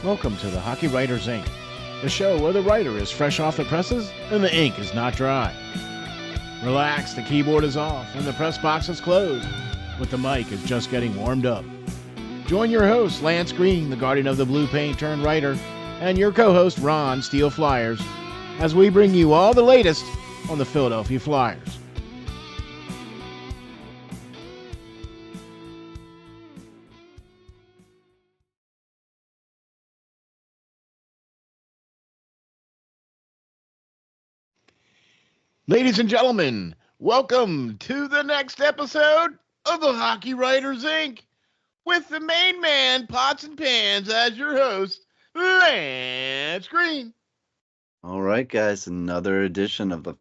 Welcome to the Hockey Writers Inc., the show where the writer is fresh off the presses and the ink is not dry. Relax, the keyboard is off and the press box is closed, but the mic is just getting warmed up. Join your host, Lance Green, the guardian of the blue paint turned writer, and your co-host, Ron, SteelFlyers, as we bring you all the latest on the Philadelphia Flyers. Ladies and gentlemen, welcome to the next episode of the Hockey Writers Inc. with the main man, Pots and Pans, as your host, Lance Green. All right, guys, another edition of the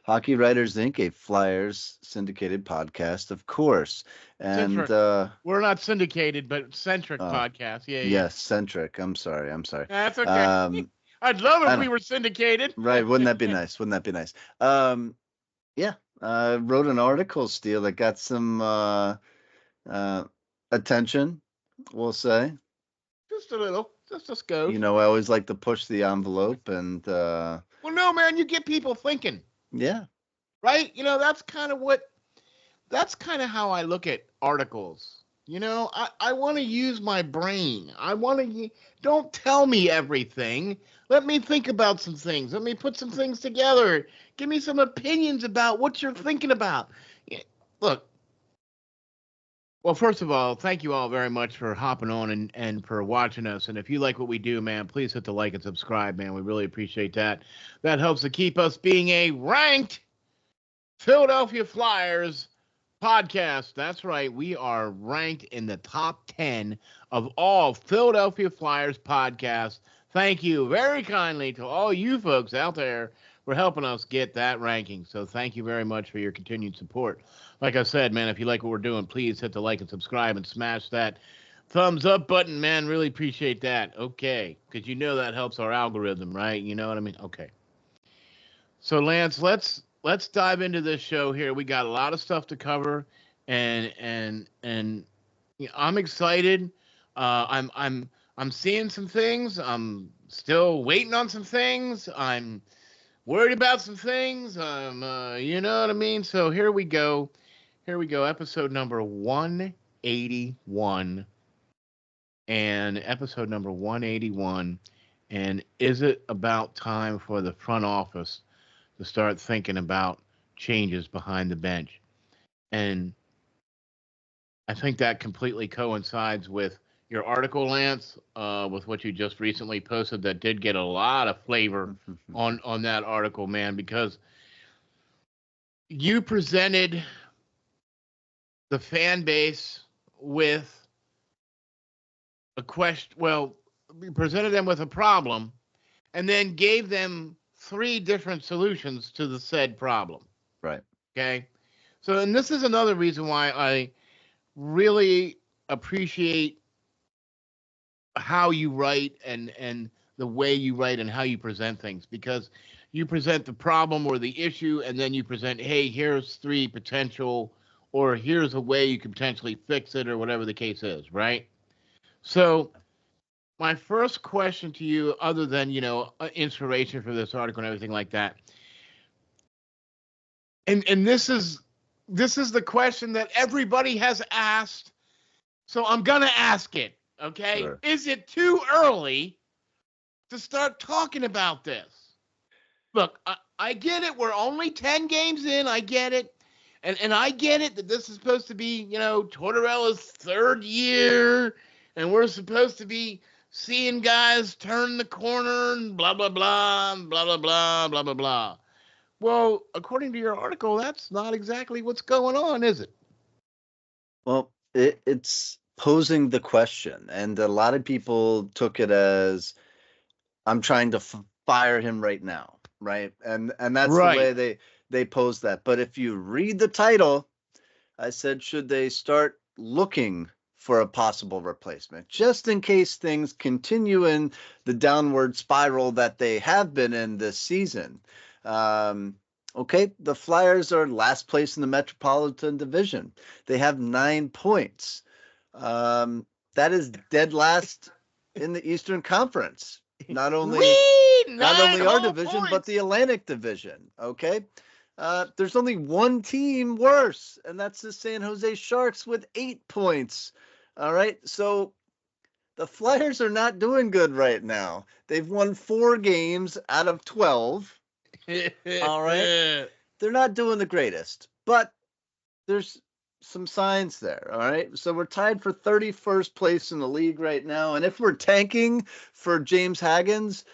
Hockey Writers Inc., a Flyers syndicated podcast, of course. And we're not syndicated, but centric podcast. Yeah. Yes, centric. I'm sorry. That's okay. I'd love if we were syndicated. Right. Wouldn't that be nice? Wrote an article, Steel, that got some attention, we'll say. Just a little. Just a skosh. You know, I always like to push the envelope and... Well, no, man, you get people thinking. Yeah. Right? You know, that's kind of how I look at articles. You know, I want to use my brain. Don't tell me everything. Let me think about some things. Let me put some things together. Give me some opinions about what you're thinking about. Look, well, first of all, thank you all very much for hopping on and for watching us. And if you like what we do, man, please hit the like and subscribe, man. We really appreciate that. That helps to keep us being a ranked Philadelphia Flyers podcast. That's right. We are ranked in the top 10 of all Philadelphia Flyers podcasts. Thank you very kindly to all you folks out there for helping us get that ranking. So thank you very much for your continued support. Like I said, man, if you like what we're doing, please hit the like and subscribe and smash that thumbs up button, man. Really appreciate that. Okay. Because you know that helps our algorithm, right? You know what I mean? Okay. So Lance, let's dive into this show here. We got a lot of stuff to cover, and you know, I'm excited. I'm seeing some things. I'm still waiting on some things. I'm worried about some things. You know what I mean? So here we go. Episode number 181. And episode number 181. And is it about time for the front office to start thinking about changes behind the bench? And I think that completely coincides with your article, Lance, with what you just recently posted that did get a lot of flavor on that article, man, because you presented the fan base with a question. Well, you presented them with a problem and then gave them 3 different solutions to the said problem. Right. Okay. So, and this is another reason why I really appreciate how you write and the way you write and how you present things, because you present the problem or the issue and then you present, hey, here's 3 potential, or here's a way you can potentially fix it, or whatever the case is, right? So my first question to you, other than, you know, inspiration for this article and everything like that, and this is the question that everybody has asked, so I'm gonna ask it. Okay, sure. Is it too early to start talking about this? Look, I get it. We're only 10 games in. I get it. And I get it that this is supposed to be, you know, Tortorella's 3rd year, and we're supposed to be seeing guys turn the corner and blah, blah, blah, blah, blah, blah, blah, blah, blah. Well, according to your article, that's not exactly what's going on, is it? Well, it's posing the question, and a lot of people took it as I'm trying to fire him right now, right? And that's right. The way they posed that. But if you read the title, I said, should they start looking for a possible replacement, just in case things continue in the downward spiral that they have been in this season? Okay, the Flyers are last place in the Metropolitan Division. They have 9 points. That is dead last in the Eastern Conference. Not only We not nine only our whole division, but points. the Atlantic Division. Okay. There's only one team worse, and that's the San Jose Sharks with 8 points. All right. So the Flyers are not doing good right now. They've won 4 games out of 12. All right. They're not doing the greatest, but there's some signs there. All right. So we're tied for 31st place in the league right now. And if we're tanking for James Haggins,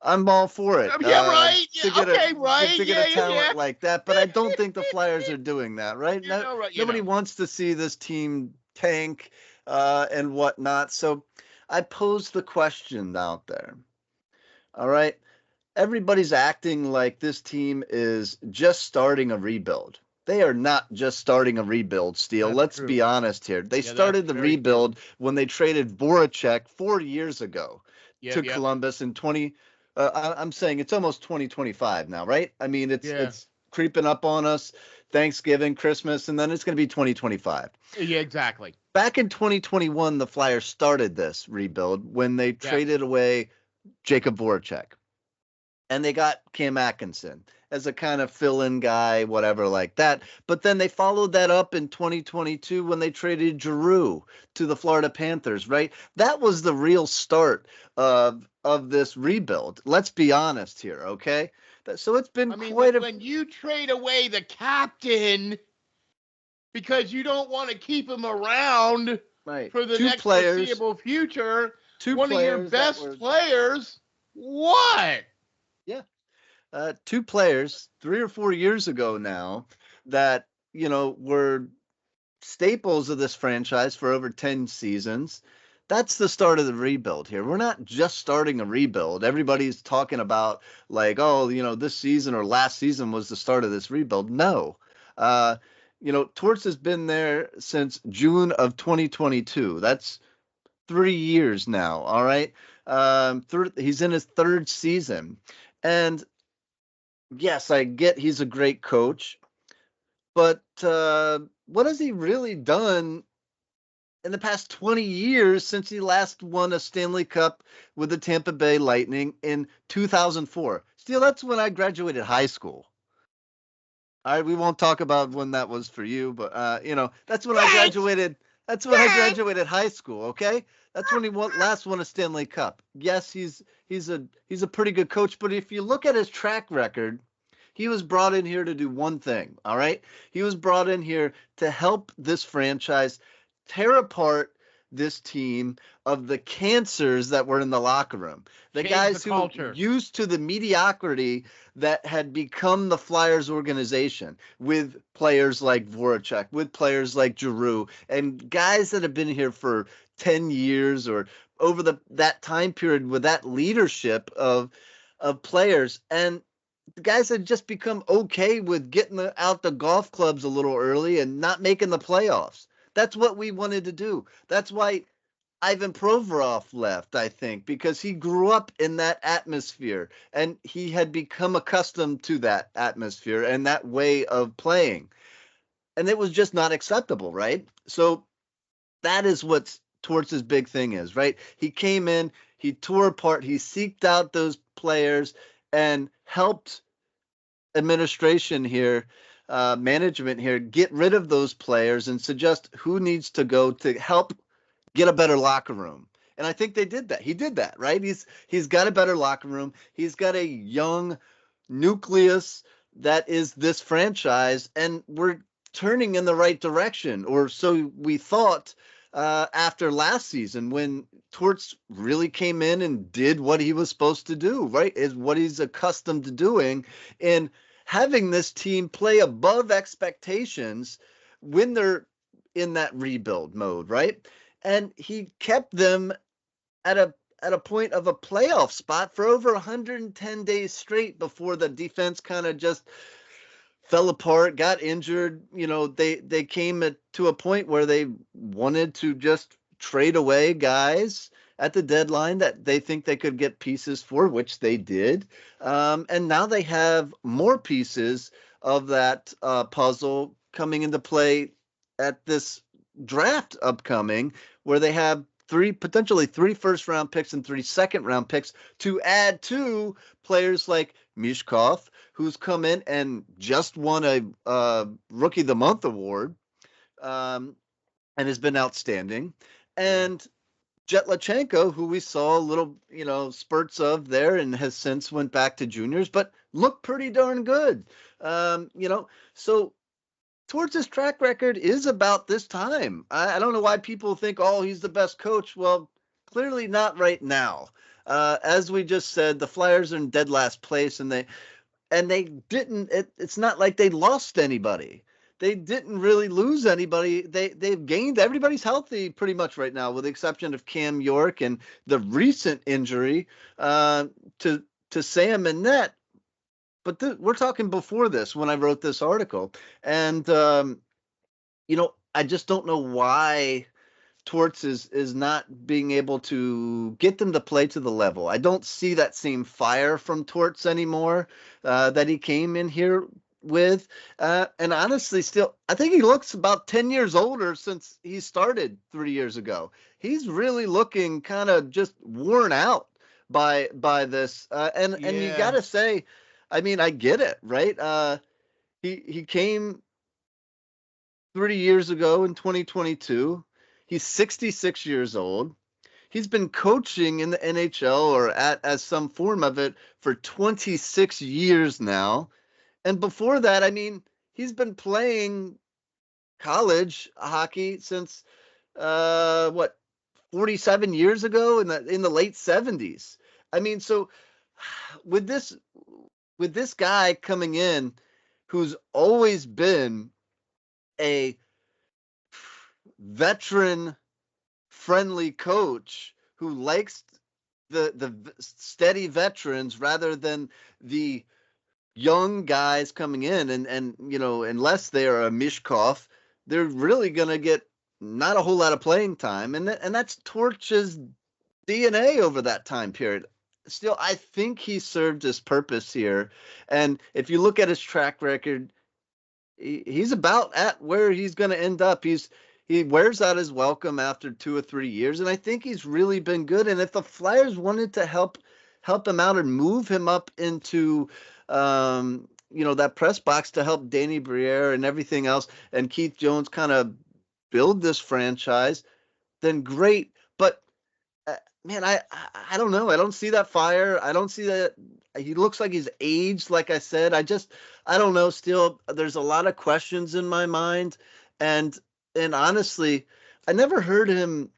I'm all for it. Yeah, right. To Yeah, get a okay, right. to get a Yeah. talent like that, but I don't think the Flyers are doing that, right? You know, right. Nobody wants to see this team tank and whatnot. So I posed the question out there. All right, everybody's acting like this team is just starting a rebuild. They are not just starting a rebuild, Steel. That's Let's true. be honest here. They Yeah, started that's the very rebuild true. when they traded Voracek 4 years ago to Yep. Columbus in 20. I'm saying it's almost 2025 now, right? I mean, Yeah. it's creeping up on us. Thanksgiving, Christmas, and then it's going to be 2025. Yeah, exactly. Back in 2021, the Flyers started this rebuild when they Yes. traded away Jacob Voracek. And they got Cam Atkinson as a kind of fill-in guy, whatever like that. But then they followed that up in 2022 when they traded Giroux to the Florida Panthers, right? That was the real start of this rebuild. Let's be honest here, okay? So it's been when you trade away the captain because you don't want to keep him around for the next foreseeable future, one of your best players, what? Yeah. 2 players 3 or 4 years ago now that, were staples of this franchise for over 10 seasons. That's the start of the rebuild here. We're not just starting a rebuild. Everybody's talking about like, oh, this season or last season was the start of this rebuild. No. Torts has been there since June of 2022. That's 3 years now. All right. He's in his 3rd season. And yes, I get he's a great coach, but what has he really done in the past 20 years since he last won a Stanley Cup with the Tampa Bay Lightning in 2004? Steel, that's when I graduated high school. All right, we won't talk about when that was for you, but that's when I graduated. That's when I graduated high school. Okay, that's when he last won a Stanley Cup. Yes, he's a pretty good coach, but if you look at his track record, he was brought in here to do one thing. All right, he was brought in here to help this franchise tear apart this team of the cancers that were in the locker room. The guys who used to the mediocrity that had become the Flyers organization with players like Voracek, with players like Giroux, and guys that have been here for 10 years or over that time period with that leadership of players. And the guys had just become okay with getting out the golf clubs a little early and not making the playoffs. That's what we wanted to do. That's why Ivan Provorov left, I think, because he grew up in that atmosphere and he had become accustomed to that atmosphere and that way of playing. And it was just not acceptable, right? So that is what Torts' big thing is, right? He came in, he tore apart, he seeked out those players and helped administration here, management here, get rid of those players and suggest who needs to go to help get a better locker room. And I think they did that. He did that, right? He's got a better locker room. He's got a young nucleus that is this franchise, and we're turning in the right direction, or so we thought after last season when Torts really came in and did what he was supposed to do, right? Is what he's accustomed to doing, and having this team play above expectations when they're in that rebuild mode, right? And he kept them at a point of a playoff spot for over 110 days straight before the defense kind of just fell apart, got injured. They came to a point where they wanted to just trade away guys at the deadline that they think they could get pieces for, which they did. And now they have more pieces of that puzzle coming into play at this draft upcoming, where they have potentially 3 first-round picks and 3 second-round picks to add to players like Mishkov, who's come in and just won a Rookie of the Month award, and has been outstanding, and Jetlachenko, who we saw a little, spurts of there and has since went back to juniors, but looked pretty darn good. So Torts' his track record is about this time. I don't know why people think, oh, he's the best coach. Well, clearly not right now. As we just said, the Flyers are in dead last place, and they didn't. It's not like they lost anybody. They didn't really lose anybody. They've gained. Everybody's healthy pretty much right now, with the exception of Cam York and the recent injury to Sam and Net. But we're talking before this, when I wrote this article. And, I just don't know why Torts is not being able to get them to play to the level. I don't see that same fire from Torts anymore that he came in here with. And honestly, still, I think he looks about 10 years older since he started 3 years ago. He's really looking kind of just worn out by this. And you got to say, I mean, I get it, right? He came 3 years ago in 2022. He's 66 years old. He's been coaching in the NHL or as some form of it for 26 years now. And before that, I mean, he's been playing college hockey since 47 years ago in the late 70s. I mean, so with this guy coming in, who's always been a veteran-friendly coach who likes the steady veterans rather than the young guys coming in, and unless they are a Mishkov, they're really going to get not a whole lot of playing time, and that's Torch's DNA over that time period. Still, I think he served his purpose here. And if you look at his track record, he's about at where he's going to end up. He wears out his welcome after 2 or 3 years, and I think he's really been good. And if the Flyers wanted to help him out and move him up into that press box to help Danny Briere and everything else, and Keith Jones kind of build this franchise, then great. But man, I don't know. I don't see that fire. I don't see that. He looks like he's aged, like I said. I don't know. Still, there's a lot of questions in my mind. And honestly, I never heard him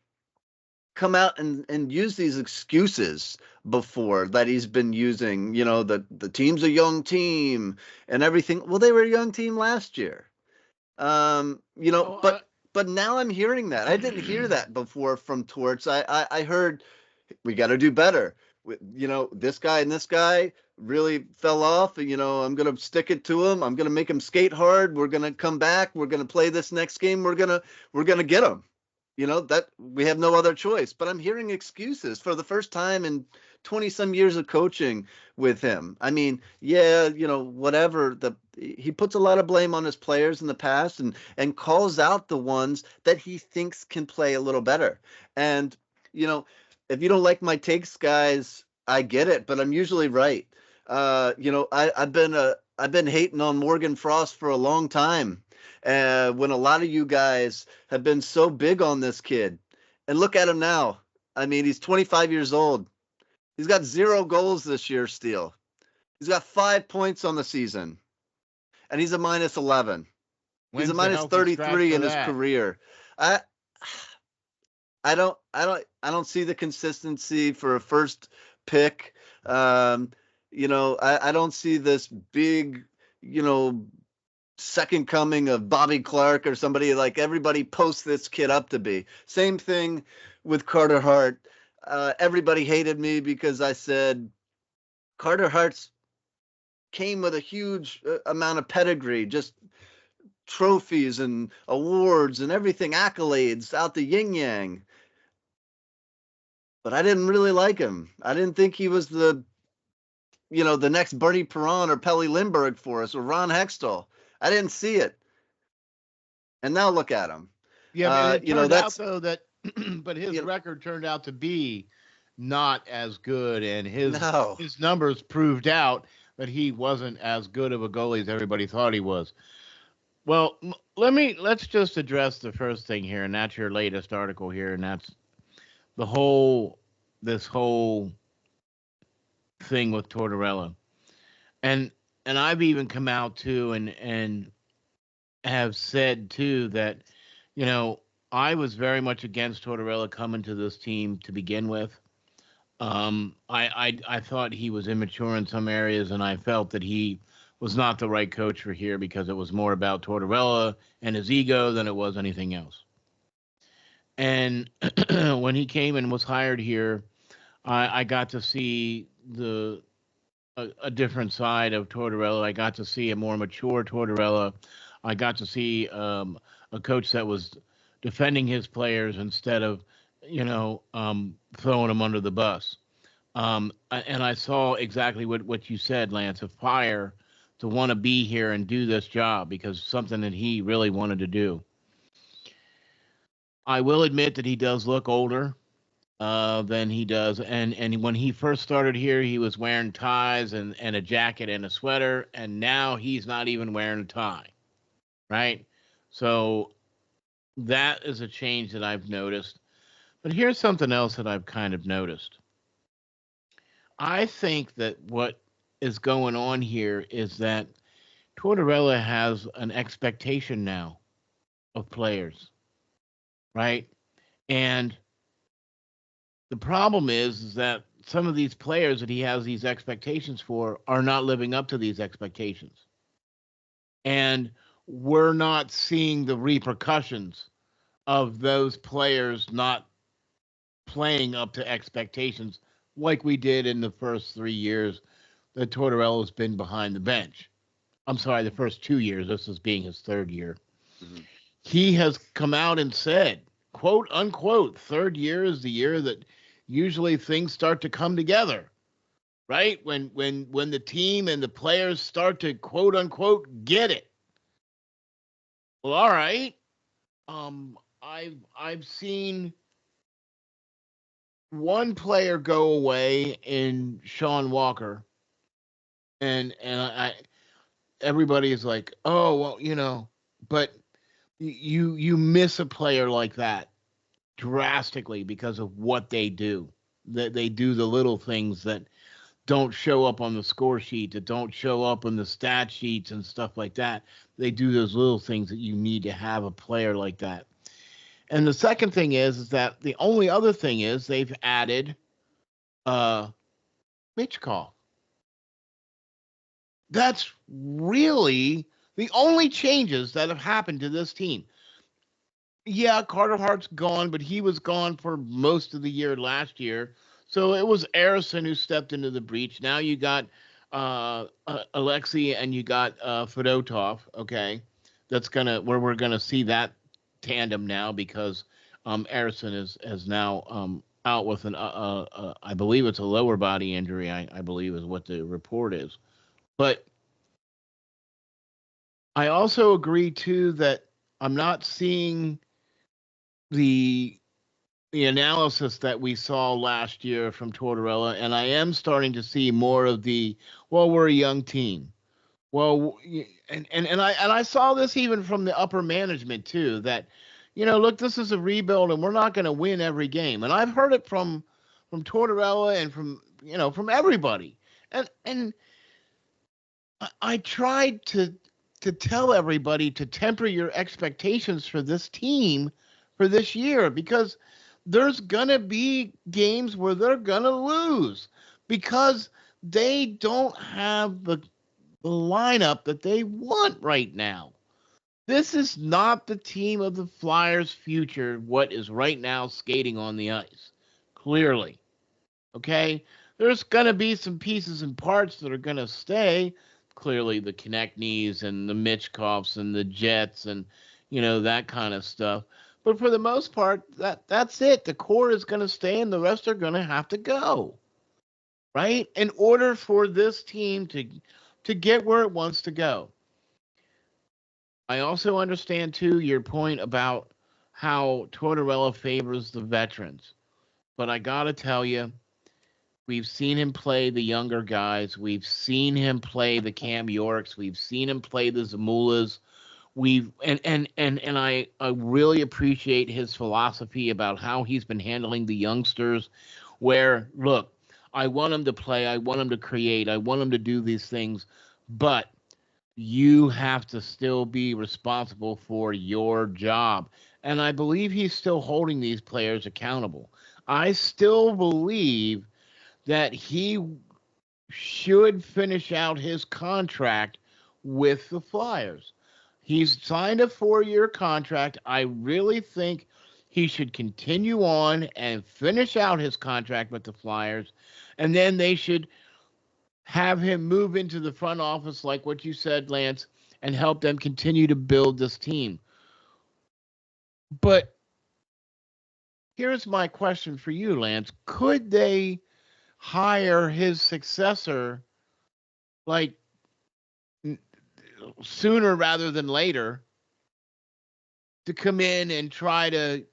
come out and use these excuses before that he's been using, the team's a young team and everything. Well, they were a young team last year. But now I'm hearing that. I didn't hear that before from Torts. I heard we got to do better. This guy and this guy really fell off. I'm going to stick it to him. I'm going to make him skate hard. We're going to come back. We're going to play this next game. We're going to get him. That we have no other choice. But I'm hearing excuses for the first time in 20 some years of coaching with him. I mean, whatever. He puts a lot of blame on his players in the past and calls out the ones that he thinks can play a little better. And, if you don't like my takes, guys, I get it, but I'm usually right. I've been hating on Morgan Frost for a long time. When a lot of you guys have been so big on this kid, and look at him now. I mean, he's 25 years old. He's got 0 goals this year, Steel. He's got 5 points on the season, and he's a minus 11. He's a minus 33 in his career. I don't see the consistency for a first pick. I don't see this big, second coming of Bobby Clark or somebody like everybody posts this kid up to be. Same thing with Carter Hart. Everybody hated me because I said Carter Hart's came with a huge amount of pedigree, just trophies and awards and everything, accolades out the yin yang. But I didn't really like him. I didn't think he was the next Bernie Perron or Pelly Lindbergh for us, or Ron Hextall. I didn't see it. And now look at him. Yeah, it turned out though that but his You know, record turned out to be not as good, and no. his numbers proved out that he wasn't as good of a goalie as everybody thought he was. Well, let's just address the first thing here, and that's your latest article here, and that's the whole this whole thing with Tortorella. And I've even come out too and have said too that, you know, I was very much against Tortorella coming to this team to begin with. I thought he was immature in some areas, and I felt that he was not the right coach for here because it was more about Tortorella and his ego than it was anything else. And when he came and was hired here, I got to see a different side of Tortorella. I got to see a more mature Tortorella. I got to see a coach that was defending his players instead of, throwing them under the bus. And I saw exactly what you said, Lance, a fire to want to be here and do this job because something that he really wanted to do. I will admit that he does look older than he does. And when he first started here, he was wearing ties and a jacket and a sweater, and now he's not even wearing a tie, right? So that is a change that I've noticed. But here's something else that I've kind of noticed. I think that what is going on here is that Tortorella has an expectation now of players, right? And the problem is that some of these players that he has these expectations for are not living up to these expectations. And we're not seeing the repercussions of those players not playing up to expectations like we did in the first 3 years that Tortorella's been behind the bench. I'm sorry, the first 2 years. This is being his third year. Mhm. He has come out and said, quote unquote, third year is the year that usually things start to come together, right? When the team and the players start to quote unquote get it. Well, all right. I've seen one player go away in Sean Walker, and I everybody is like, oh well, but you miss a player like that drastically because of what they do. That they do the little things that don't show up on the score sheet, that don't show up on the stat sheets and stuff like that. They do those little things that you need to have a player like that. And the second thing is that the only other thing is they've added Mitchkov. That's really the only changes that have happened to this team. Yeah, Carter Hart's gone, but he was gone for most of the year last year. So it was Arison who stepped into the breach. Now you got Alexei and you got Fedotov. Okay, that's where we're gonna see that tandem now because Arison is now out with I believe it's a lower body injury. I believe is what the report is. But I also agree too that I'm not seeing the analysis that we saw last year from Tortorella, and I am starting to see more of the well, we're a young team. Well, and I saw this even from the upper management too. That look, this is a rebuild, and we're not going to win every game. And I've heard it from Tortorella and from everybody. And I tried to tell everybody to temper your expectations for this team for this year because there's gonna be games where they're gonna lose because they don't have the lineup that they want right now. This is not the team of the Flyers' future, what is right now skating on the ice. Clearly. Okay? There's gonna be some pieces and parts that are gonna stay. Clearly the Konechny's and the Mitchkovs and the Jets and that kind of stuff. But for the most part, that's it. The core is going to stay, and the rest are going to have to go, right? In order for this team to get where it wants to go. I also understand too your point about how Tortorella favors the veterans. But I got to tell you, we've seen him play the younger guys. We've seen him play the Cam Yorks. We've seen him play the Zamulas. I really appreciate his philosophy about how he's been handling the youngsters. Where, look, I want him to play, I want him to create, I want him to do these things, but you have to still be responsible for your job. And I believe he's still holding these players accountable. I still believe that he should finish out his contract with the Flyers. He's signed a 4-year contract. I really think he should continue on and finish out his contract with the Flyers. And then they should have him move into the front office, like what you said, Lance, and help them continue to build this team. But here's my question for you, Lance. Could they hire his successor like sooner rather than later to come in and try to,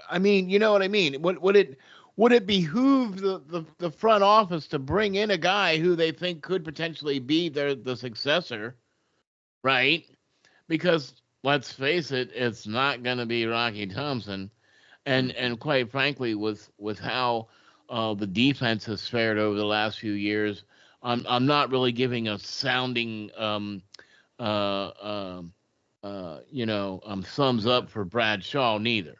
I mean, you know what I mean? Would it behoove the front office to bring in a guy who they think could potentially be the successor, right? Because let's face it, it's not going to be Rocky Thompson, and quite frankly, with how the defense has fared over the last few years, I'm not really giving a sounding thumbs up for Brad Shaw neither.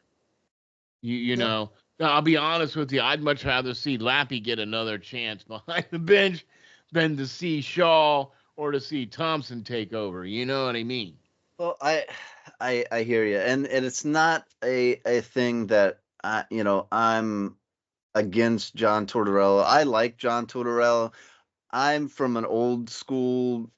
You know, I'll be honest with you, I'd much rather see Lappy get another chance behind the bench than to see Shaw or to see Thompson take over. You know what I mean? Well, I hear you, and it's not a thing that I'm against John Tortorella. I like John Tortorella. I'm from an old school,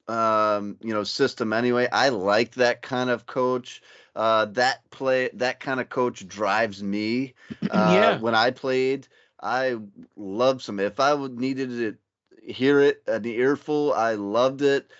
system anyway. I like that kind of coach. That kind of coach drives me. Yeah. When I played, I loved some. If I would needed to hear it, an earful, I loved it.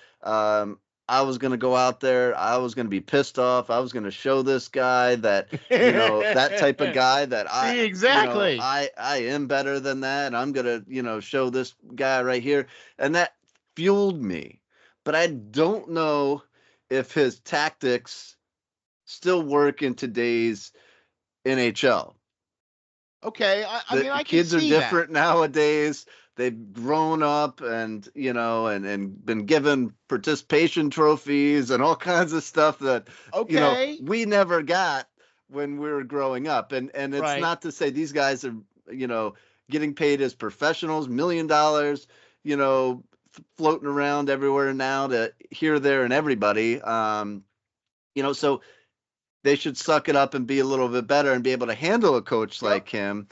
I was going to go out there. I was going to be pissed off. I was going to show this guy that, that type of guy that See, exactly. I am better than that. I'm going to, show this guy right here. And that fueled me. But I don't know if his tactics still work in today's NHL. Okay, I mean, I can Kids are see different that. nowadays. They've grown up and and been given participation trophies and all kinds of stuff that Okay. we never got when we were growing up. And it's Right. not to say these guys are getting paid as professionals, $1 million, floating around everywhere now to here, there, and everybody. So they should suck it up and be a little bit better and be able to handle a coach like him.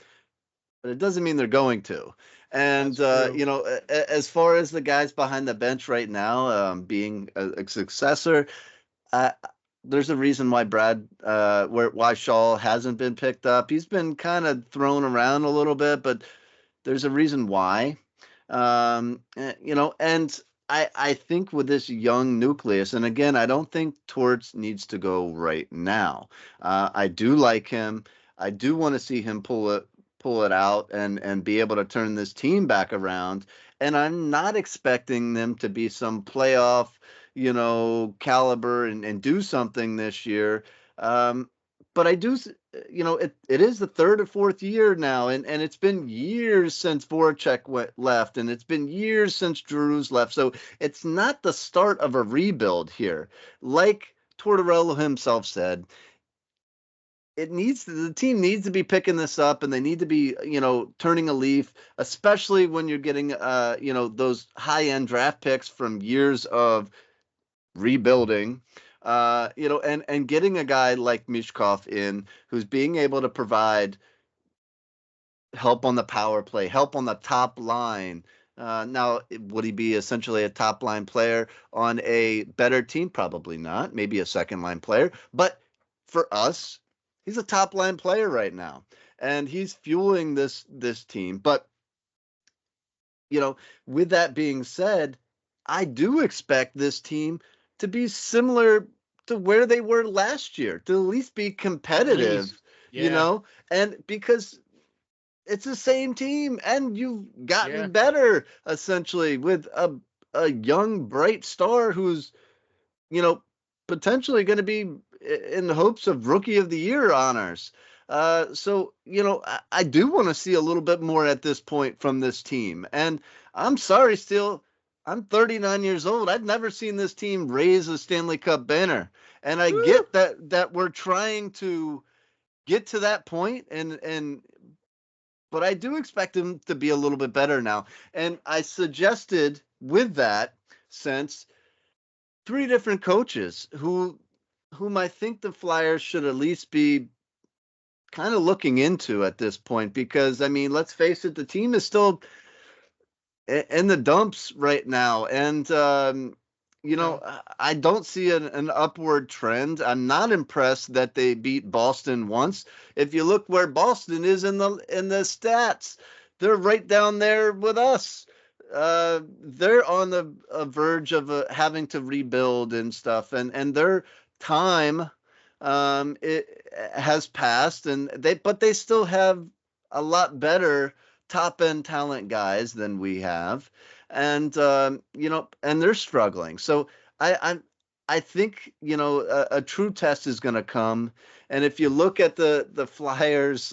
But it doesn't mean they're going to. And, as far as the guys behind the bench right now, being a successor, there's a reason why why Shaw hasn't been picked up. He's been kind of thrown around a little bit, but there's a reason why. And I think with this young nucleus, and again, I don't think Torts needs to go right now. I do like him. I do want to see him pull it out and be able to turn this team back around. And I'm not expecting them to be some playoff, caliber and do something this year. But I do, it is the third or fourth year now, and it's been years since Voracek left, and it's been years since Drew's left. So it's not the start of a rebuild here. Like Tortorella himself said, the team needs to be picking this up, and they need to be, turning a leaf, especially when you're getting, those high-end draft picks from years of rebuilding, and getting a guy like Mishkov in who's being able to provide help on the power play, help on the top line. Now, would he be essentially a top line player on a better team? Probably not. Maybe a second line player. But for us, he's a top line player right now, and he's fueling this team. But with that being said, I do expect this team to be similar to where they were last year, to at least be At competitive, least. Yeah. and because it's the same team and you've Yeah. gotten better essentially with a young bright star who's, you know, potentially going to be in the hopes of rookie of the year honors. So, I do want to see a little bit more at this point from this team. And I'm sorry, still, I'm 39 years old. I've never seen this team raise a Stanley Cup banner. And I Woo! get that we're trying to get to that point and but I do expect him to be a little bit better now. And I suggested with that sense three different coaches whom I think the Flyers should at least be kind of looking into at this point because I mean, let's face it, the team is still in the dumps right now, and Yeah. I don't see an upward trend. I'm not impressed that they beat Boston once. If you look where Boston is in the stats, they're right down there with us. They're on the verge of having to rebuild and stuff, and their time it has passed, and they still have a lot better top end talent guys than we have, and and they're struggling. So I think a true test is going to come, and if you look at the Flyers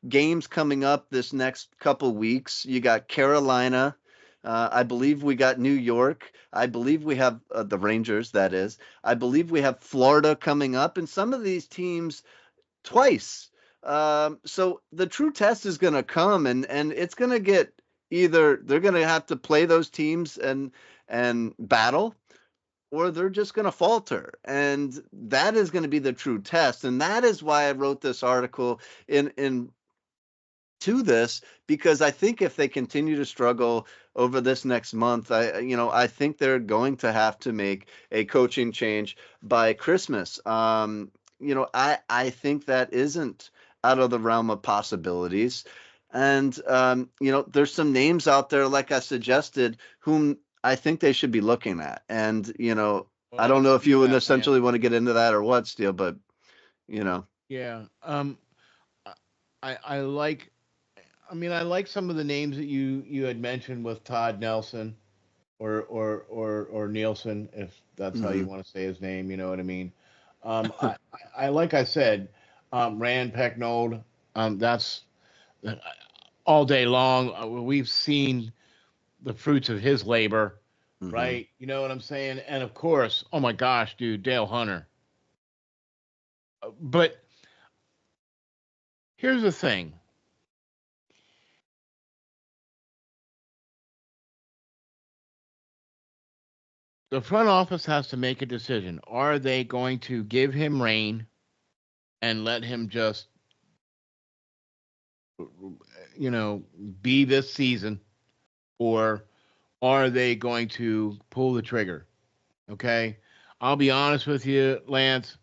games coming up this next couple weeks, you got Carolina. I believe we got New York. I believe we have the Rangers. That is. I believe we have Florida coming up, and some of these teams twice. So the true test is going to come, and it's going to get either they're going to have to play those teams and battle, or they're just going to falter, and that is going to be the true test. And that is why I wrote this article in to this because I think if they continue to struggle over this next month, I think they're going to have to make a coaching change by Christmas. I think that isn't out of the realm of possibilities. And there's some names out there, like I suggested, whom I think they should be looking at. And Well, I don't let's know if do you would that, Lance. essentially want to get into that or what, Steele, but you know. Yeah. I I like. I mean, I like some of the names that you had mentioned with Todd Nelson or Nielsen, if that's how you Mhm. want to say his name. You know what I mean? I like I said, Rand Pecknold. That's all day long. We've seen the fruits of his labor, Mhm. right? You know what I'm saying? And of course, oh my gosh, dude, Dale Hunter. But here's the thing. The front office has to make a decision. Are they going to give him rain and let him just, you know, be this season? Or are they going to pull the trigger? Okay. I'll be honest with you, Lance.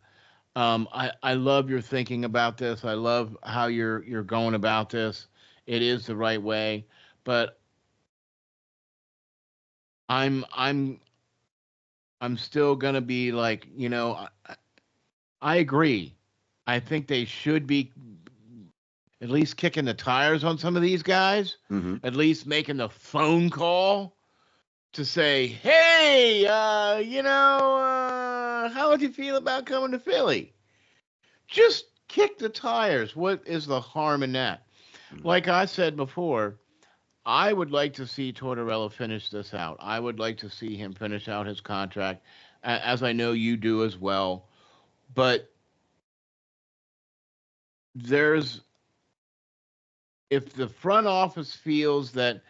I love your thinking about this. I love how you're going about this. It is the right way, but I'm I'm still gonna be like, I agree. I think they should be at least kicking the tires on some of these guys, Mhm. at least making the phone call to say, hey, how would you feel about coming to Philly? Just kick the tires. What is the harm in that? Mhm. Like I said before, I would like to see Tortorella finish this out. I would like to see him finish out his contract, as I know you do as well. But there's, if the front office feels that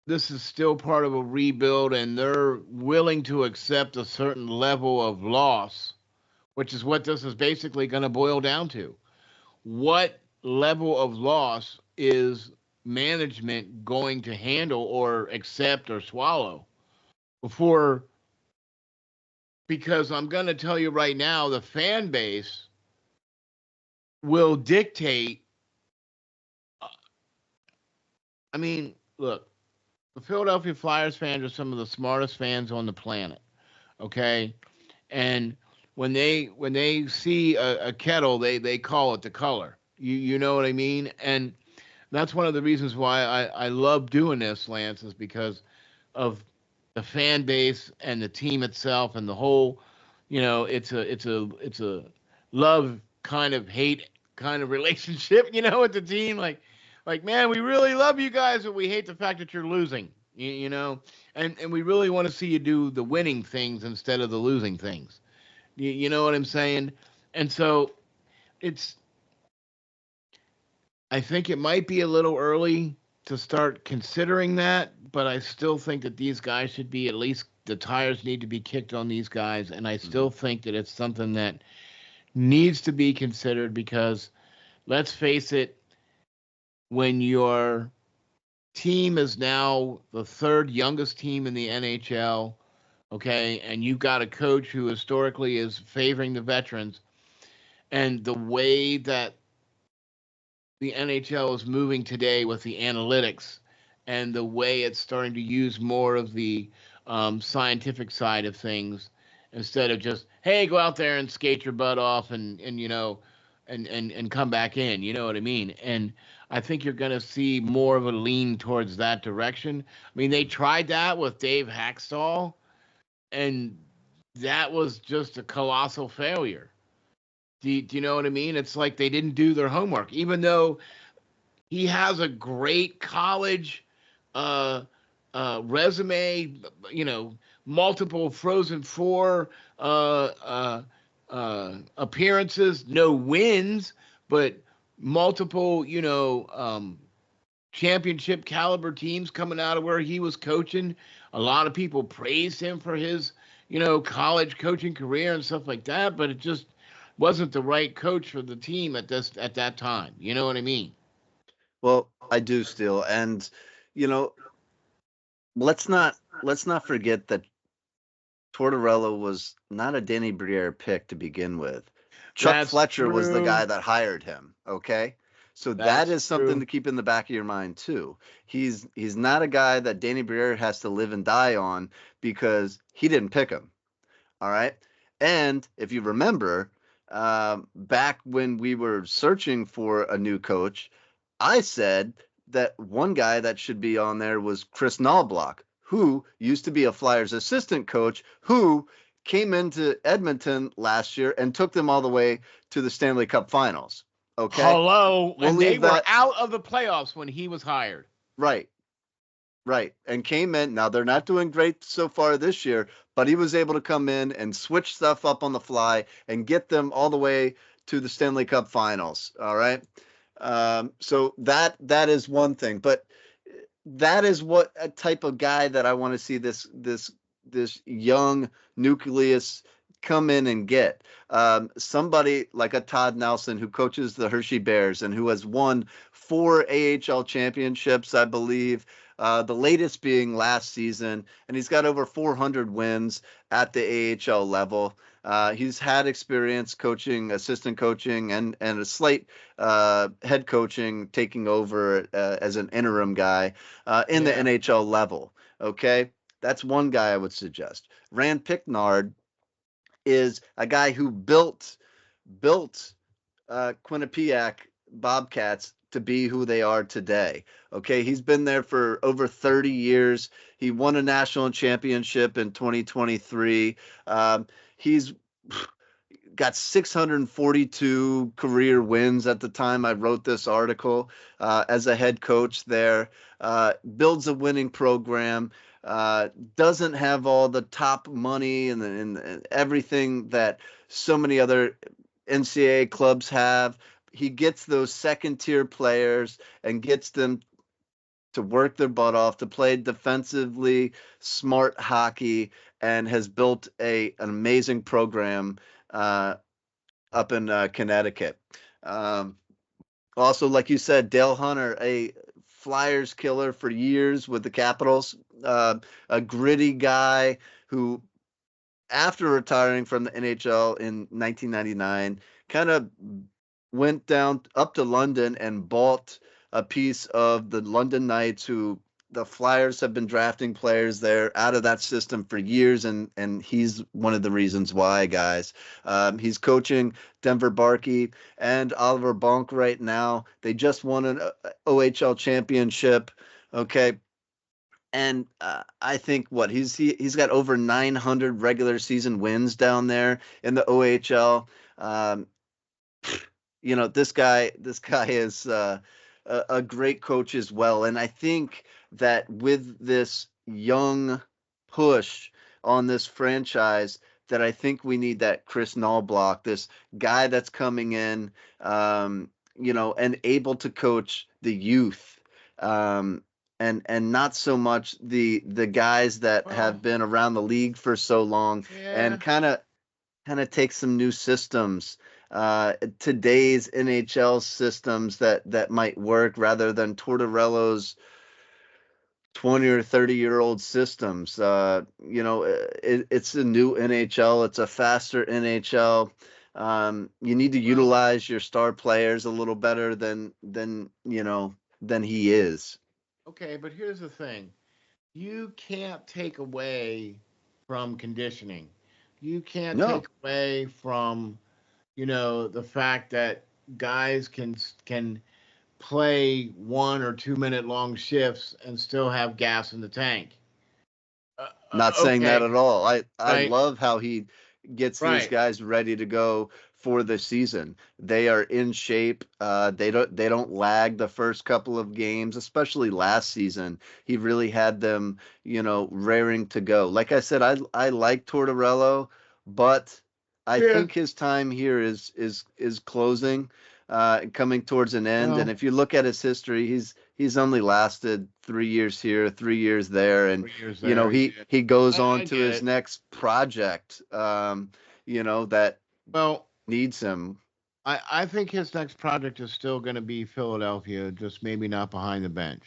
this is still part of a rebuild and they're willing to accept a certain level of loss, which is what this is basically going to boil down to. What level of loss is management going to handle or accept or swallow before? Because I'm going to tell you right now, the fan base will dictate. uh, I mean, look, the Philadelphia Flyers fans are some of the smartest fans on the planet. Okay, and when they see a kettle, they call it the color. You know what I mean? And that's one of the reasons why I love doing this, Lance, is because of the fan base and the team itself and the whole. It's a love kind of hate kind of relationship, with the team. Like man, we really love you guys, but we hate the fact that you're losing. And we really want to see you do the winning things instead of the losing things. You know what I'm saying? And so it's I think it might be a little early to start considering that, but I still think that these guys should be at least the tires need to be kicked on these guys, and I Mhm. still think that it's something that needs to be considered because let's face it, when your team is now the third youngest team in the NHL, okay, and you've got a coach who historically is favoring the veterans, and the way that the NHL is moving today with the analytics and the way it's starting to use more of the scientific side of things instead of just hey go out there and skate your butt off and come back in, you know what I mean? And I think you're going to see more of a lean towards that direction. I mean, they tried that with Dave Hackstall, and that was just a colossal failure. Do you know what I mean? It's like they didn't do their homework, even though he has a great college uh, resume, multiple Frozen Four appearances, no wins, but multiple, championship caliber teams coming out of where he was coaching. A lot of people praised him for his, college coaching career and stuff like that, but it just wasn't the right coach for the team at that time. You know what I mean? Well, I do still, and you know, let's not forget that Tortorella was not a Danny Briere pick to begin with. Chuck That's Fletcher was the true. guy that hired him. Okay. So that That's is something true. to keep in the back of your mind too. He's not a guy that Danny Briere has to live and die on because he didn't pick him. All right. And if you remember, back when we were searching for a new coach, I said that one guy that should be on there was Chris Knobloch, who used to be a Flyers assistant coach, who came into Edmonton last year and took them all the way to the Stanley Cup Finals. Okay. Hello, We'll and they leave were that out of the playoffs when he was hired. right. Right. And came in. Now they're not doing great so far this year, but he was able to come in and switch stuff up on the fly and get them all the way to the Stanley Cup Finals. All right. So that is one thing, but that is what a type of guy that I want to see this young nucleus come in and get. Somebody like a Todd Nelson who coaches the Hershey Bears and who has won 4 AHL championships, I believe. The latest being last season, and he's got over 400 wins at the AHL level. He's had experience coaching, assistant coaching, and a slight head coaching, taking over as an interim guy in the Yeah. NHL level. Okay, that's one guy I would suggest. Rand Picknard is a guy who built Quinnipiac Bobcats to be who they are today. Okay, he's been there for over 30 years. He won a national championship in 2023. He's got 642 career wins at the time I wrote this article as a head coach there. Builds a winning program. Doesn't have all the top money and everything that so many other NCAA clubs have. He gets those second tier players and gets them to work their butt off, to play defensively smart hockey, and has built an amazing program uh, up in Connecticut. Um, Also, like you said, Dale Hunter, a Flyers killer for years with the Capitals, a gritty guy who, after retiring from the NHL in 1999, kind of went down up to London and bought a piece of the London Knights, who the Flyers have been drafting players there out of that system for years, and he's one of the reasons why, guys. He's coaching Denver Barkey and Oliver Bonk right now. They just won an OHL championship. Okay. And I think he's got over 900 regular season wins down there in the OHL. Um, this guy is a great coach as well. And I think that with this young push on this franchise, that I think we need that Chris Knoblauch, this guy that's coming in, and able to coach the youth. And not so much the guys that have been around the league for so long, and kind of take some new systems, today's NHL systems that might work, rather than Tortorella's 20 or 30-year-old systems. It's a new NHL. It's a faster NHL. You need to utilize your star players a little better than he is. Okay, but here's the thing. You can't take away from conditioning. You can't take away from, the fact that guys can play 1 or 2 minute long shifts and still have gas in the tank. Not saying that at all. I Right. love how he gets these guys ready to go for the season. They are in shape. They don't lag the first couple of games, especially last season. He really had them, raring to go. Like I said, I like Tortorella, but I think his time here is closing, coming towards an end. Well, and if you look at his history, he's only lasted 3 years here, 3 years there, and 3 years there, he goes on I to get his it. next project. That needs him. I think his next project is still going to be Philadelphia, just maybe not behind the bench.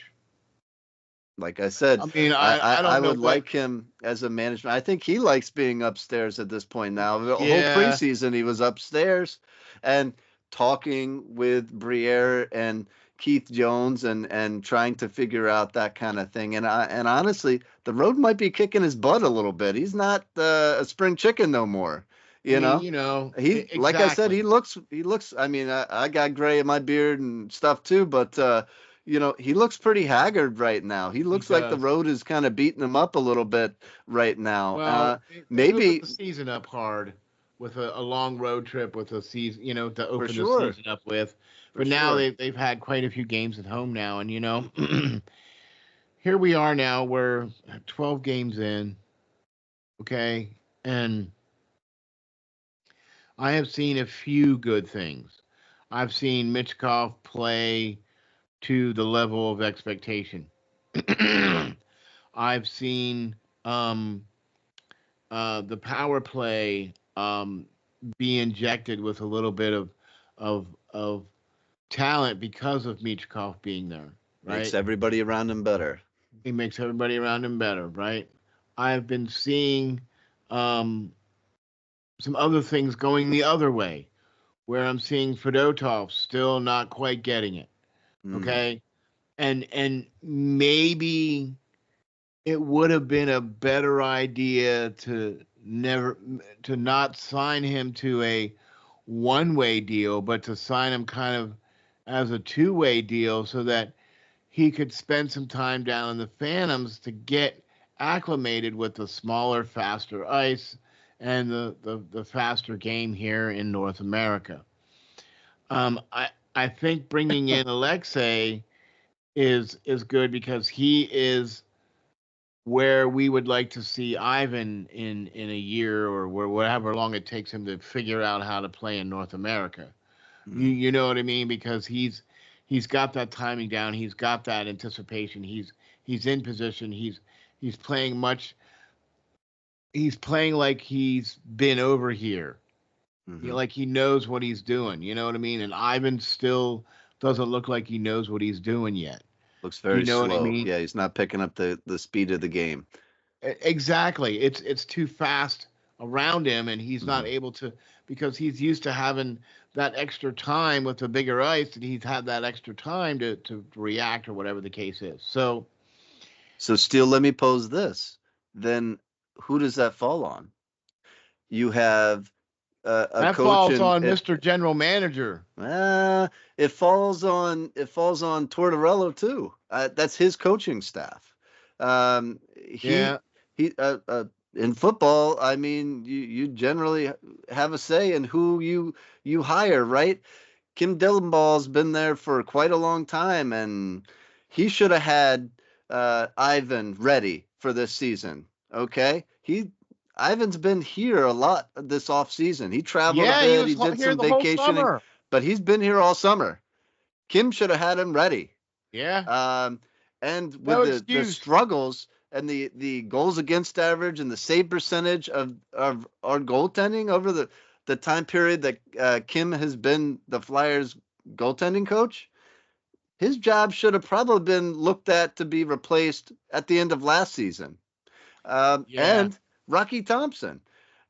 Like I said, I mean, I don't know would like him as a management. I think he likes being upstairs at this point now. The whole preseason he was upstairs and talking with Briere and Keith Jones and trying to figure out that kind of thing. And honestly, the road might be kicking his butt a little bit. He's not a spring chicken no more. He exactly. Like I said, he looks. I mean, I got gray in my beard and stuff too, but he looks pretty haggard right now. He looks like the road is kind of beating him up a little bit right now. Well, maybe the season up hard with a long road trip with a season, to open the season up with. But now they've had quite a few games at home now, and here we are now. We're 12 games in, okay, and I have seen a few good things. I've seen Mitchkov play to the level of expectation. I've seen the power play be injected with a little bit of talent because of Michkov being there. Right? Makes everybody around him better. He makes everybody around him better, right? I've been seeing some other things going the other way, where I'm seeing Fedotov still not quite getting it. Okay, and maybe it would have been a better idea to not sign him to a one-way deal, but to sign him kind of as a two-way deal so that he could spend some time down in the Phantoms to get acclimated with the smaller, faster ice and the faster game here in North America. I think bringing in Alexei is good because he is where we would like to see Ivan in a year or whatever long it takes him to figure out how to play in North America. You know what I mean? Because he's got that timing down. He's got that anticipation. He's in position. He's playing much. He's playing like he's been over here. Like he knows what he's doing. You know what I mean? And Ivan still doesn't look like he knows what he's doing yet. Looks very slow. What I mean? Yeah, he's not picking up the speed of the game. Exactly. It's too fast around him, and he's not able to, because he's used to having that extra time with the bigger ice, and he's had that extra time to react or whatever the case is. So So, Steel, let me pose this. Then who does that fall on? You have a That coach falls and on Mr. General Manager. it falls on Tortorella too. That's his coaching staff. He Yeah. he in football, I mean, you generally have a say in who you hire, right? Kim Dillenball's been there for quite a long time, and he should have had Ivan ready for this season. Okay, Ivan's been here a lot this off season. He traveled a Yeah, he bit. was He did here some the whole vacationing, summer. but he's been here all summer. Kim should have had him ready. Yeah. Um, and with No the excuse. struggles and the goals against average and the save percentage of our goaltending over the time period that Kim has been the Flyers goaltending coach, his job should have probably been looked at to be replaced at the end of last season. Yeah. And Rocky Thompson,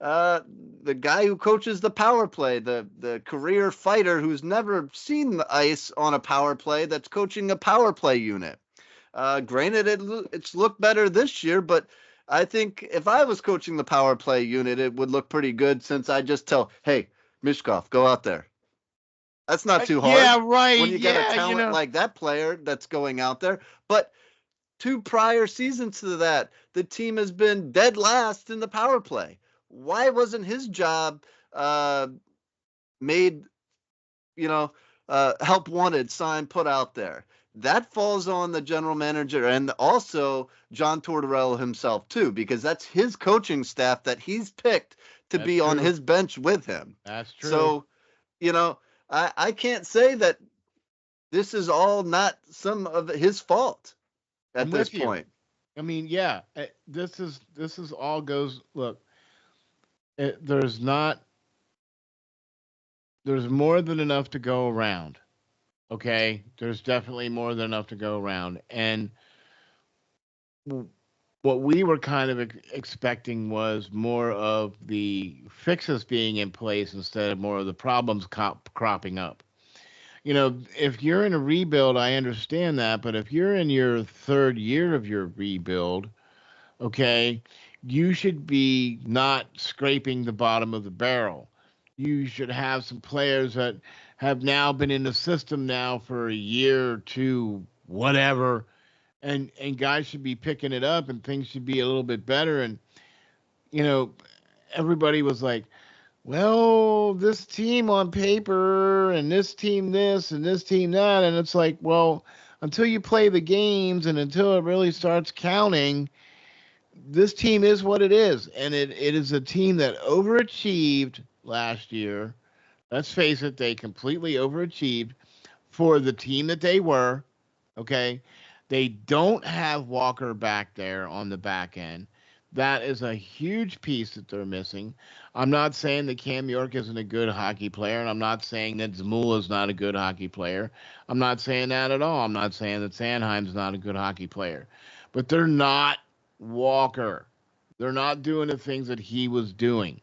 uh, the guy who coaches the power play, the career fighter who's never seen the ice on a power play that's coaching a power play unit. Granted, it's looked better this year, but I think if I was coaching the power play unit, it would look pretty good since I just tell, hey, Mishkov, go out there. That's not too hard Yeah, right. when you got a Yeah, talent like that player that's going out there. But two prior seasons to that, the team has been dead last in the power play. Why wasn't his job made, help wanted sign put out there? That falls on the general manager and also John Tortorella himself, too, because that's his coaching staff that he's picked to that's be on true. his bench with him. That's true. So, you know, I can't say that this is all not some of his fault I'm at this with you. point. I mean, yeah, this is all goes. Look, there's not. There's more than enough to go around. Okay, there's definitely more than enough to go around, and what we were kind of expecting was more of the fixes being in place instead of more of the problems cropping up. If you're in a rebuild, I understand that, but if you're in your third year of your rebuild, okay, you should be not scraping the bottom of the barrel. You should have some players that have now been in the system now for a year or two, whatever, and guys should be picking it up and things should be a little bit better. And you know, everybody was like, well, this team on paper and this team this and this team that, and it's like, well, until you play the games and until it really starts counting, this team is what it is, and it is a team that overachieved last year. Let's face it, they completely overachieved for the team that they were. Okay, they don't have Walker back there on the back end. That is a huge piece that they're missing. I'm not saying that Cam York isn't a good hockey player, and I'm not saying that Zamula is not a good hockey player. I'm not saying that at all. I'm not saying that Sanheim's not a good hockey player. But they're not Walker. They're not doing the things that he was doing.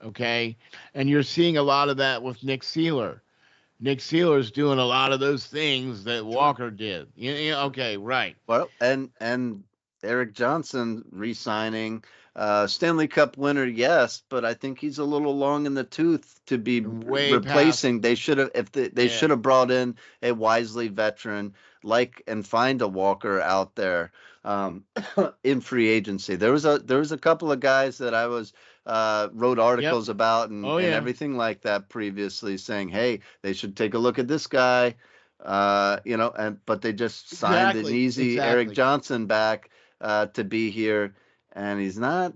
Okay? And you're seeing a lot of that with Nick Seeler. Nick Seeler's doing a lot of those things that Sure. Walker did. Okay, right. Well, and Eric Johnson re-signing, Stanley Cup winner, yes, but I think he's a little long in the tooth to be Way past. replacing. They should have, if they Yeah. should have brought in a wisely veteran like and find a Walker out there in free agency. There was a couple of guys that I was wrote Yep. articles about Oh and yeah. everything like that previously, saying, hey, they should take a look at this guy. But they just signed an Exactly. easy Eric Exactly. Johnson back to be here, and he's not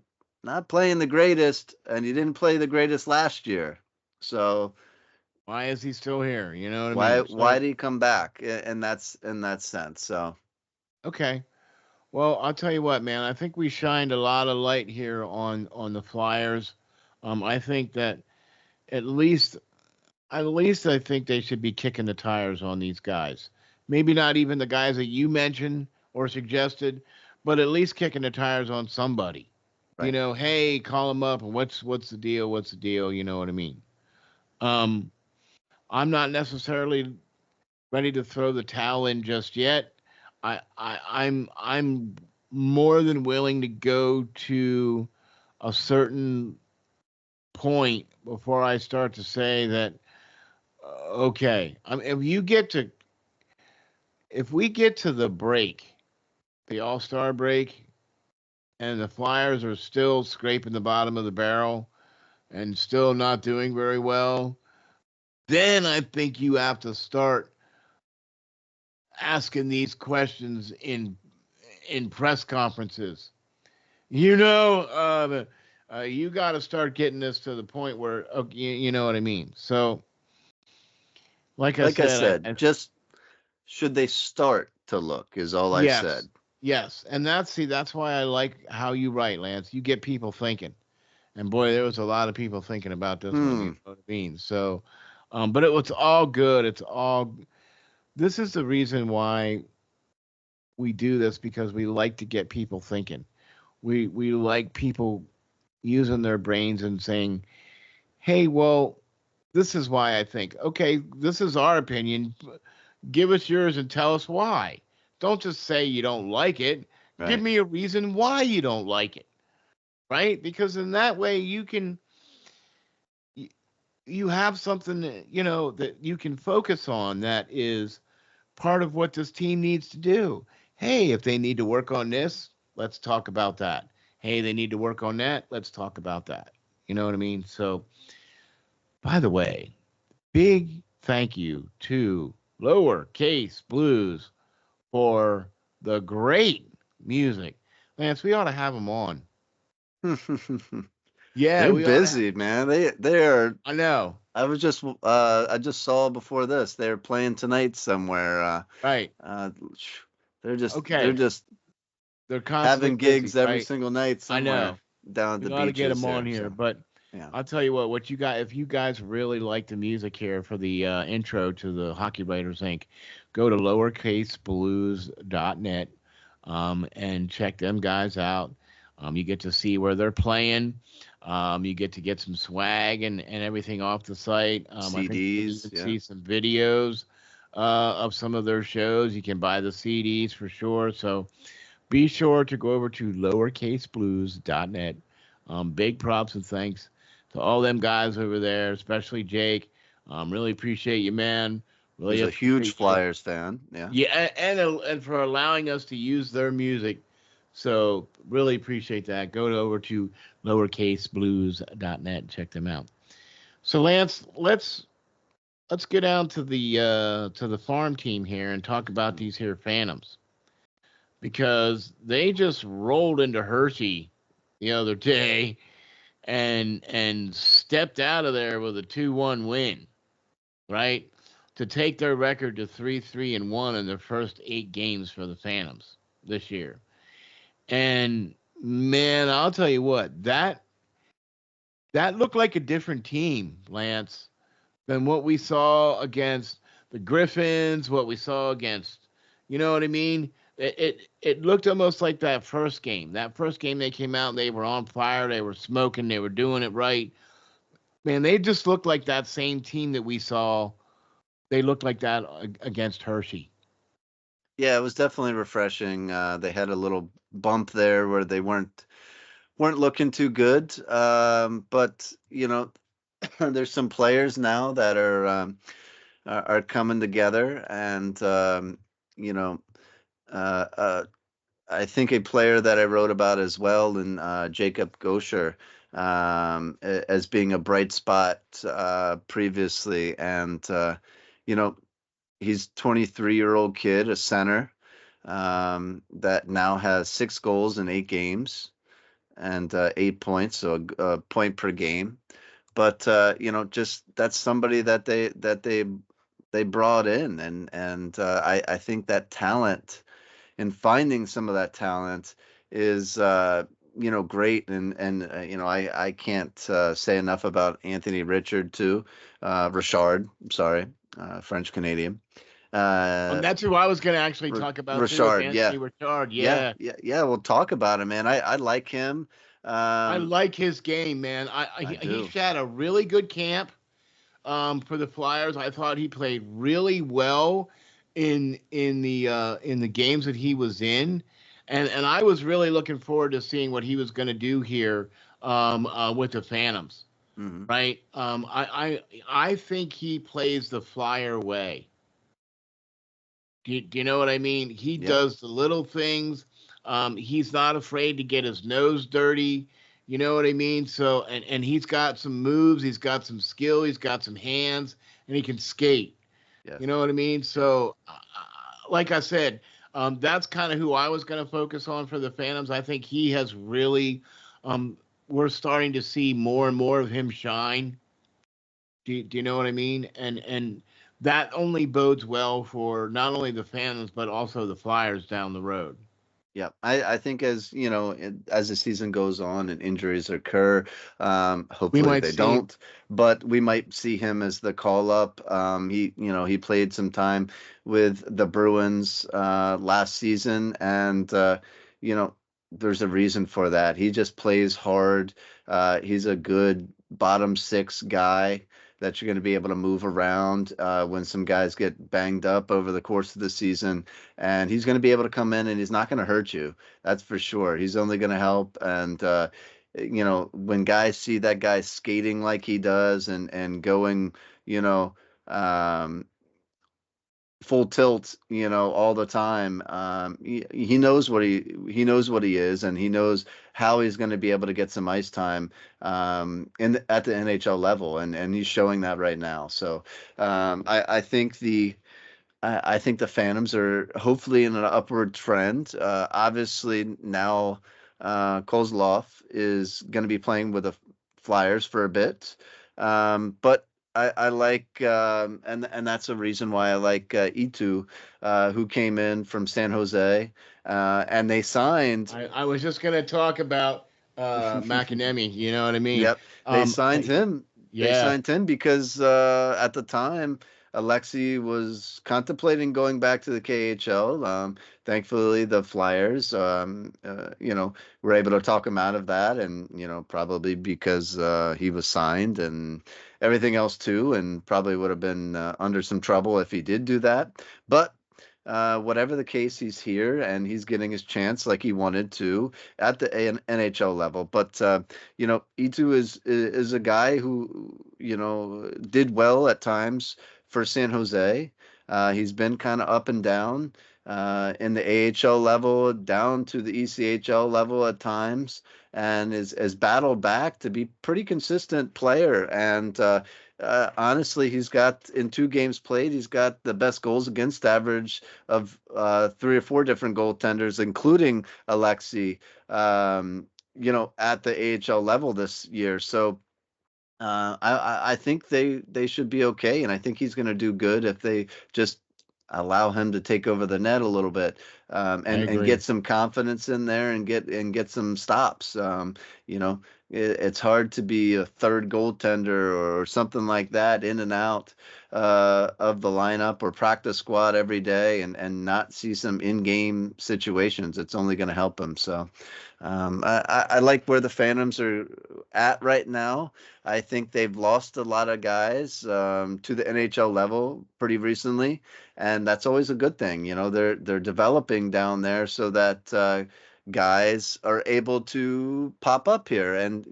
playing the greatest, and he didn't play the greatest last year. So Why is he still here? You know what I why mean? why So did he come back? In that sense. So okay. Well, I'll tell you what, man. I think we shined a lot of light here on the Flyers. I think that at least at least I think they should be kicking the tires on these guys. Maybe not even the guys that you mentioned or suggested, but at least kicking the tires on somebody. right. Hey, call them up and what's the deal? What's the deal? You know what I mean? Um, I'm not necessarily ready to throw the towel in just yet. I'm more than willing to go to a certain point before I start to say that, okay, I mean, if we get to the break, the All-Star break, and the Flyers are still scraping the bottom of the barrel and still not doing very well, then I think you have to start asking these questions in press conferences. You got to start getting this to the point where, okay, you know what I mean. So, like I Like I said, said, just should they start to look is all I yes, said. yes, and that's why I like how you write, Lance. You get people thinking, and boy, there was a lot of people thinking about this one. You know what I mean? So, but it was all good. It's all. This is the reason why we do this, because we like to get people thinking. We like people using their brains and saying, "Hey, well, this is why I think." Okay, this is our opinion. Give us yours and tell us why. Don't just say you don't like it. Give Right. me a reason why you don't like it, right? Because in that way you have something that, that you can focus on, that is part of what this team needs to do. Hey, if they need to work on this, let's talk about that. Hey, they need to work on that, let's talk about that. You know what I mean? So, by the way, big thank you to Lowercase Blues for the great music. Lance, we ought to have them on. Yeah, They're we ought to have. busy, man. They are. I know. I just saw before this they're playing tonight somewhere. Right. Uh, they're Okay. just They're constantly having busy, gigs every right? single night I somewhere know. down at We the ought to get beaches them on here. here. So But yeah. I'll tell you what you got, if you guys really like the music here for the intro to the Hockey Writers Inc., go to lowercaseblues.net and check them guys out. You get to see where they're playing. You get some swag and everything off the site. I think you can CDs, even yeah. see some videos of some of their shows. You can buy the CDs for sure. So be sure to go over to lowercaseblues.net. Big props and thanks to all them guys over there, especially Jake. Really appreciate you, man. Really He's a huge appreciate you. Flyers fan. Yeah. Yeah, and for allowing us to use their music. So really appreciate that. Go over to lowercaseblues.net and check them out. So Lance, let's get down to the farm team here and talk about these here Phantoms, because they just rolled into Hershey the other day and stepped out of there with a 2-1 win, right? To take their record to 3-3-1 in their first 8 games for the Phantoms this year. And man, I'll tell you what, that looked like a different team, Lance, than what we saw against the Griffins, what we saw against, you know what I mean? It looked almost like that first game. That first game they came out, they were on fire, they were smoking, they were doing it right. Man, they just looked like that same team that we saw. They looked like that against Hershey. Yeah, it was definitely refreshing. They had a little bump there where they weren't looking too good. But there's some players now that are coming together, and you know, uh, uh, I think a player that I wrote about as well, and Jacob Gosher, as being a bright spot previously, and you know, he's 23-year-old kid, a center, that now has 6 goals in 8 games and 8 points, so a point per game. But just that's somebody that they brought in, and I think that talent and finding some of that talent is great, and I can't say enough about Anthony Richard too, Richard, sorry, French Canadian. And Uh, that's who I was going to actually talk about too. Is Richard, yeah, Anthony Richard. yeah, Yeah, yeah, yeah. We'll talk about him, man. I like him. I Um, like his game, man. I He do. had a really good camp for the Flyers. I thought he played really well in the games that he was in. and I was really looking forward to seeing what he was going to do here with the Phantoms. Hmm. Right? I think he plays the Flyer way. Do you know what I mean? He Yep. does the little things. He's not afraid to get his nose dirty. You know what I mean? So, and he's got some moves. He's got some skill. He's got some hands, and he can skate. Yes. You know what I mean? Yes. So, like I said, that's kind of who I was going to focus on for the Phantoms. I think he has really, we're starting to see more and more of him shine. Do you know what I mean? And that only bodes well for not only the Phantoms but also the Flyers down the road. Yeah, I think as you know, as the season goes on and injuries occur, We hopefully might they see. don't, but we might see him as the call up. He played some time with the Bruins last season, and you know, there's a reason for that. He just plays hard. He's a good bottom six guy that you're going to be able to move around when some guys get banged up over the course of the season, and he's going to be able to come in and he's not going to hurt you. That's for sure. He's only going to help. And when guys see that guy skating like he does and going, you know, um, full tilt, all the time. He knows he knows what he is, and he knows how he's going to be able to get some ice time at the NHL level, and he's showing that right now. So I think the Phantoms are hopefully in an upward trend. Obviously, now Kozlov is going to be playing with the Flyers for a bit, but I like and that's a reason why I like Itu, who came in from San Jose, and they signed. I was just going to talk about McAnemy. You know what I mean? Yep, they Um, signed I, him. They yeah, signed him because at the time Alexei was contemplating going back to the KHL. Thankfully, the Flyers, were able to talk him out of that, and probably because he was signed and everything else too, and probably would have been under some trouble if he did do that. But whatever the case, he's here and he's getting his chance like he wanted to at the NHL level. But Itu is a guy who did well at times for San Jose. He's been kind of up and down in the AHL level, down to the ECHL level at times, and is battled back to be pretty consistent player. And honestly, he's got in 2 games played, he's got the best goals against average of 3 or 4 different goaltenders, including Alexei. At the AHL level this year. So I think they should be okay, and I think he's going to do good if they just allow him to take over the net a little bit, I and get agree. some confidence in there and get some stops. It's hard to be a third goaltender or something like that in and out of the lineup or practice squad every day and not see some in-game situations. It's only going to help him. So I like where the Phantoms are at right now. I think they've lost a lot of guys to the NHL level pretty recently, and that's always a good thing. They're developing down there so that guys are able to pop up here and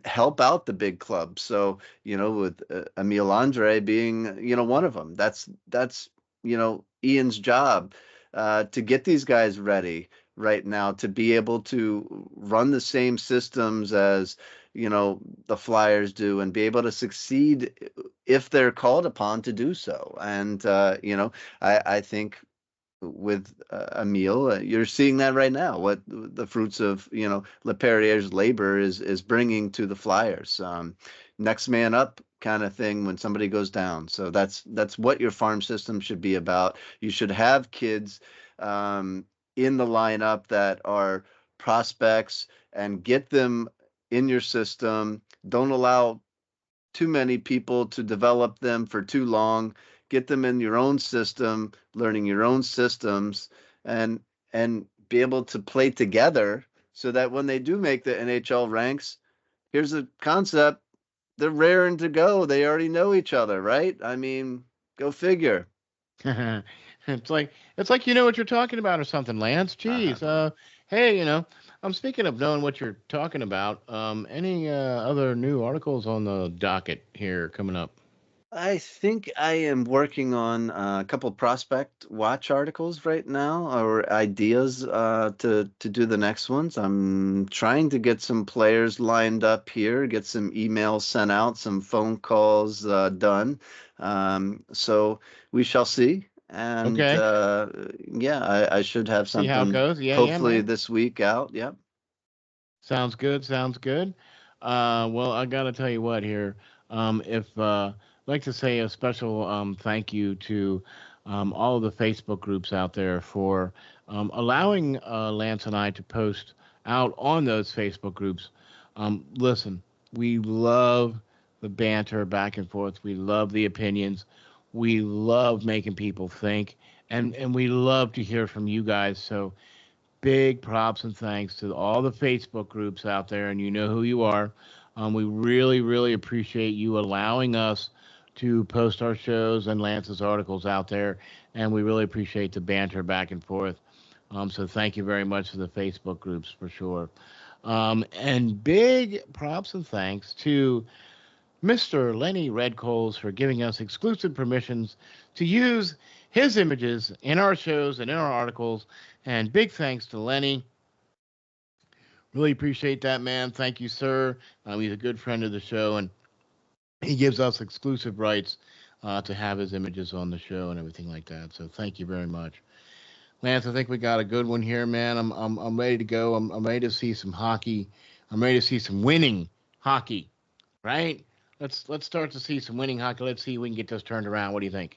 help out the big clubs. So with Emil Andre being one of them, that's Ian's job to get these guys ready right now to be able to run the same systems as the Flyers do and be able to succeed if they're called upon to do so. And I think with Emile, you're seeing that right now. What the fruits of Leperrier's labor is bringing to the Flyers. Next man up kind of thing when somebody goes down. So that's what your farm system should be about. You should have kids in the lineup that are prospects and get them in your system. Don't allow too many people to develop them for too long. Get them in your own system, learning your own systems, and be able to play together so that when they do make the NHL ranks, here's a concept: they're raring to go. They already know each other, right? I mean, go figure. It's like you know what you're talking about or something, Lance. Uh-huh. Jeez. Hey, I'm speaking of knowing what you're talking about. Any other new articles on the docket here coming up? I think I am working on a couple prospect watch articles right now, or ideas to do the next ones. I'm trying to get some players lined up here, get some emails sent out, some phone calls done. So we shall see. And Okay. yeah, I should have See how it something goes. Yeah, yeah, hopefully man. this week out. Yep. Sounds good. Sounds good. Well, I gotta tell you what here. If I'd like to say a special thank you to all of the Facebook groups out there for allowing Lance and I to post out on those Facebook groups. Listen, we love the banter back and forth. We love the opinions. We love making people think, and we love to hear from you guys. So big props and thanks to all the Facebook groups out there, and you know who you are. We really, really appreciate you allowing us to post our shows and Lance's articles out there, and we really appreciate the banter back and forth. So thank you very much to the Facebook groups for sure. And big props and thanks to Mr. Lenny Redcoals for giving us exclusive permissions to use his images in our shows and in our articles. And big thanks to Lenny. Really appreciate that, man. Thank you, sir. He's a good friend of the show, and he gives us exclusive rights to have his images on the show and everything like that. So thank you very much. Lance, I think we got a good one here, man. I'm ready to go. I'm ready to see some hockey. I'm ready to see some winning hockey, right? Let's start to see some winning hockey. Let's see if we can get this turned around. What do you think?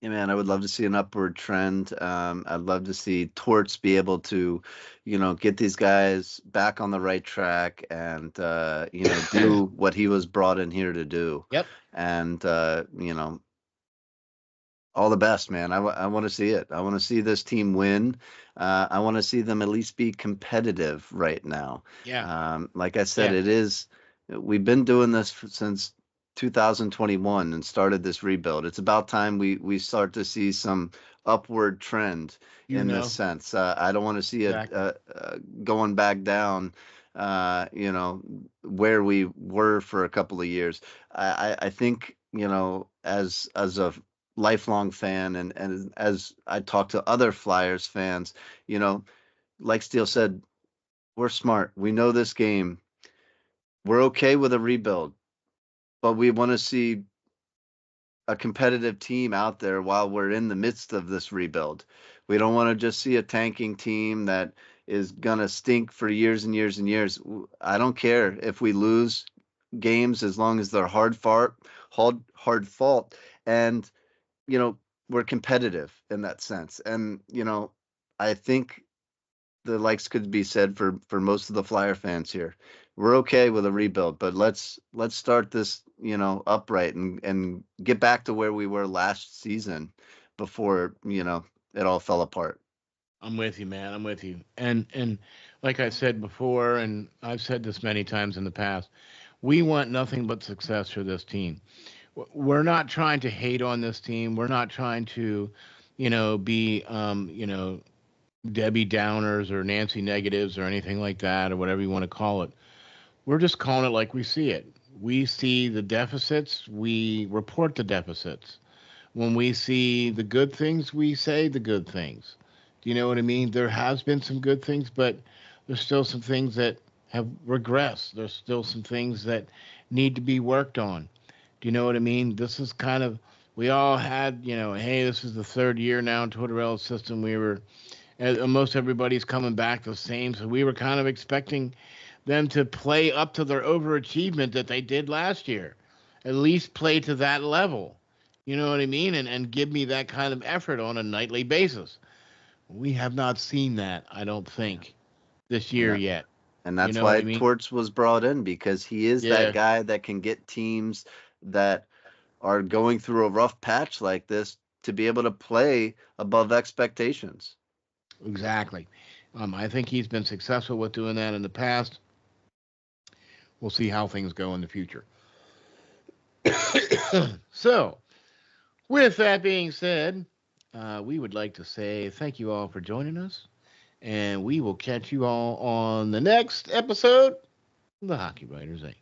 Yeah, man, I would love to see an upward trend. I'd love to see Torts be able to, get these guys back on the right track and, do what he was brought in here to do. Yep. And, all the best, man. I want to see it. I want to see this team win. I want to see them at least be competitive right now. Yeah. Like I said, Yeah. we've been doing this since 2021 and started this rebuild. It's about time we start to see some upward trend You in this know sense. I don't want to see it exactly. going back down. Where we were for a couple of years. I think as a lifelong fan and as I talk to other Flyers fans, you know, like Steele said, we're smart. We know this game. We're okay with a rebuild, but we want to see a competitive team out there while we're in the midst of this rebuild. We don't want to just see a tanking team that is gonna stink for years and years and years. I don't care if we lose games as long as they're hard fought, and you know, we're competitive in that sense. And, I think the likes could be said for most of the Flyer fans here. We're okay with a rebuild, but let's start this, upright and get back to where we were last season before, it all fell apart. I'm with you, man. I'm with you. And like I said before, and I've said this many times in the past, we want nothing but success for this team. We're not trying to hate on this team. We're not trying to, be, Debbie Downers or Nancy Negatives or anything like that or whatever you want to call it. We're just calling it like we see it. We see the deficits. We report the deficits. When we see the good things, we say the good things. Do you know what I mean? There has been some good things, but there's still some things that have regressed. There's still some things that need to be worked on. Do you know what I mean? This is kind of we all had, hey, this is the third year now in Tortorella's system. We were most everybody's coming back the same, so we were kind of expecting them to play up to their overachievement that they did last year. At least play to that level. You know what I mean? And give me that kind of effort on a nightly basis. We have not seen that, I don't Yeah. think, this And year that yet. and You that's know what why I mean? Torts was brought in, because he is that Yeah, guy that can get teams that are going through a rough patch like this to be able to play above expectations. exactly. I think he's been successful with doing that in the past. We'll see how things go in the future. So, with that being said, we would like to say thank you all for joining us, and we will catch you all on the next episode of the Hockey Writers Inc.